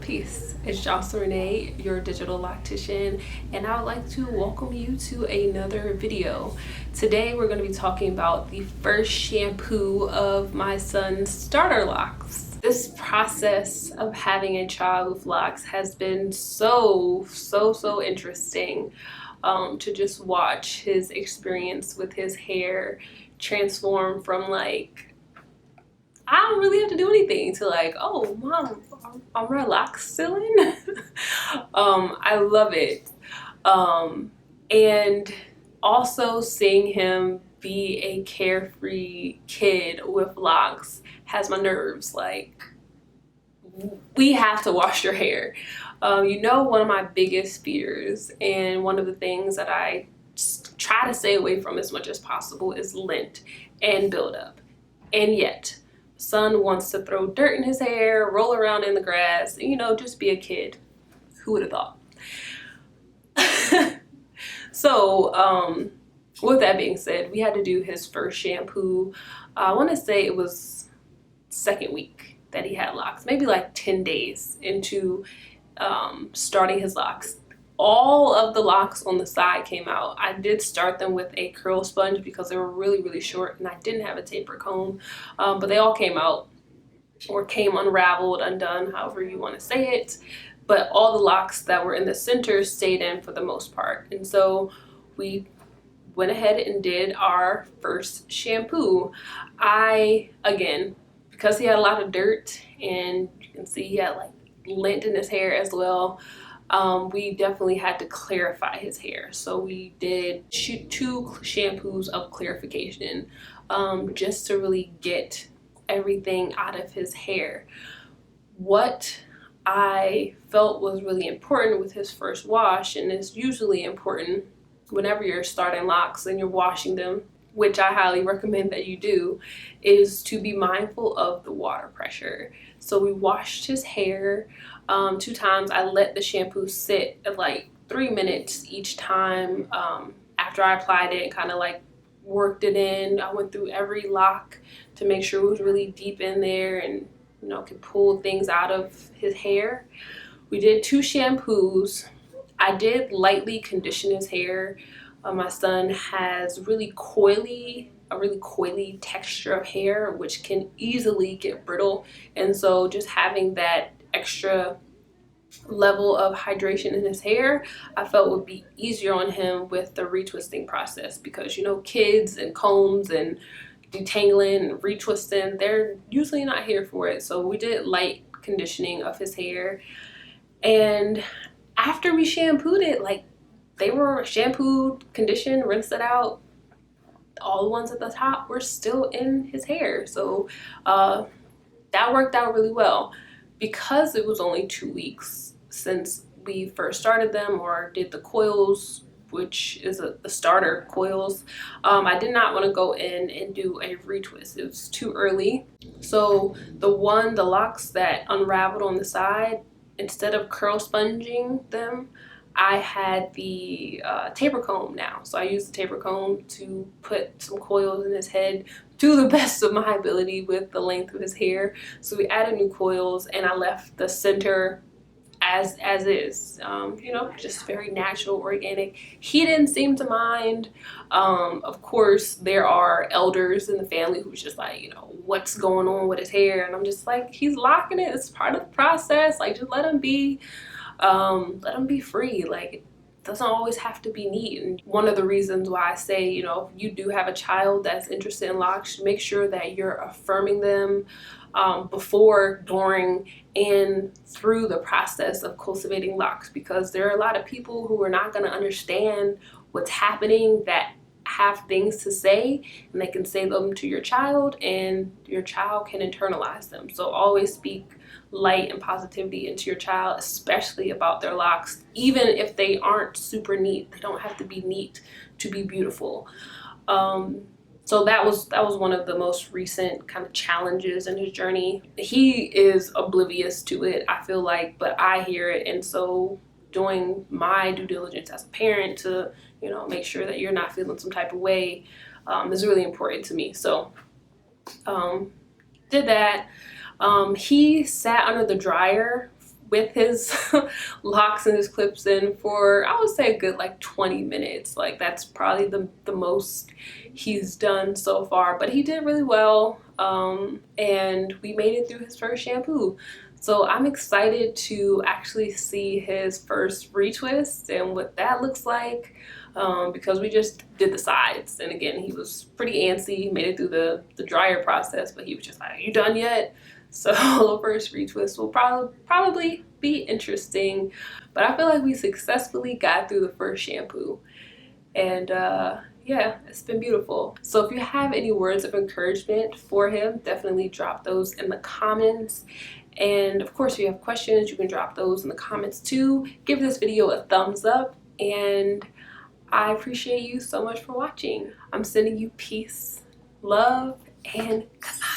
Peace. It's Jocelyn Renee, your digital loctician, and I would like to welcome you to another video. Today we're going to be talking about the first shampoo of my son's starter locks. This process of having a child with locks has been so interesting to just watch his experience with his hair transform from like, I don't really have to do anything to like, oh mom, are my locks still in? I love it. And also seeing him be a carefree kid with locks has my nerves. Like, we have to wash your hair. One of my biggest fears, and one of the things that I try to stay away from as much as possible, is lint and buildup. And yet son wants to throw dirt in his hair, roll around in the grass, just be a kid. Who would have thought? So with that being said, we had to do his first shampoo. I want to say it was second week that he had locks, maybe like 10 days into starting his locks. All of the locks on the side came out. I did start them with a curl sponge because they were really short and I didn't have a taper comb, but they all came out, or came unraveled, undone, however you want to say it. But all the locks that were in the center stayed in for the most part. And so we went ahead and did our first shampoo. Again, because he had a lot of dirt, and you can see he had like lint in his hair as well, we definitely had to clarify his hair. So we did 2 shampoos of clarification, just to really get everything out of his hair. What I felt was really important with his first wash, and it's usually important whenever you're starting locks and you're washing them, which I highly recommend that you do, is to be mindful of the water pressure. So we washed his hair 2 times. I let the shampoo sit at like 3 minutes each time. After I applied it, kind of like worked it in. I went through every lock to make sure it was really deep in there and could pull things out of his hair. We did 2 shampoos. I did lightly condition his hair. My son has a really coily texture of hair, which can easily get brittle, and so just having that extra level of hydration in his hair, I felt would be easier on him with the retwisting process, because kids and combs and detangling and retwisting, they're usually not here for it. So we did light conditioning of his hair, and after we shampooed it, like, they were shampooed, conditioned, rinsed it out, all the ones at the top were still in his hair. So that worked out really well. Because it was only 2 weeks since we first started them, or did the coils, which is the starter coils, I did not want to go in and do a retwist. It was too early. So the locks that unraveled on the side, instead of curl sponging them, I had the taper comb now. So I used the taper comb to put some coils in his head to the best of my ability with the length of his hair. So we added new coils, and I left the center as is, just very natural, organic. He didn't seem to mind. Of course, there are elders in the family who's just like, what's going on with his hair? And I'm just like, he's locking it. It's part of the process. Like, just let him be free. Like, it doesn't always have to be neat. And one of the reasons why I say, if you do have a child that's interested in locks, make sure that you're affirming them before, during, and through the process of cultivating locks, because there are a lot of people who are not going to understand what's happening, that have things to say, and they can say them to your child, and your child can internalize them. So always speak light and positivity into your child, especially about their locks. Even if they aren't super neat, they don't have to be neat to be beautiful. So that was one of the most recent kind of challenges in his journey. He is oblivious to it, I feel like, but I hear it, and so doing my due diligence as a parent to make sure that you're not feeling some type of way is really important to me. So did that. He sat under the dryer with his locks and his clips in for, I would say, a good like 20 minutes. Like that's probably the most he's done so far, but he did really well. And we made it through his first shampoo. So I'm excited to actually see his first retwist and what that looks like, because we just did the sides. And again, he was pretty antsy. He made it through the dryer process, but he was just like, "Are you done yet?" So the first retwist will probably be interesting. But I feel like we successfully got through the first shampoo. And yeah, it's been beautiful. So if you have any words of encouragement for him, definitely drop those in the comments. And of course, if you have questions, you can drop those in the comments too. Give this video a thumbs up, and I appreciate you so much for watching. I'm sending you peace, love, and goodbye.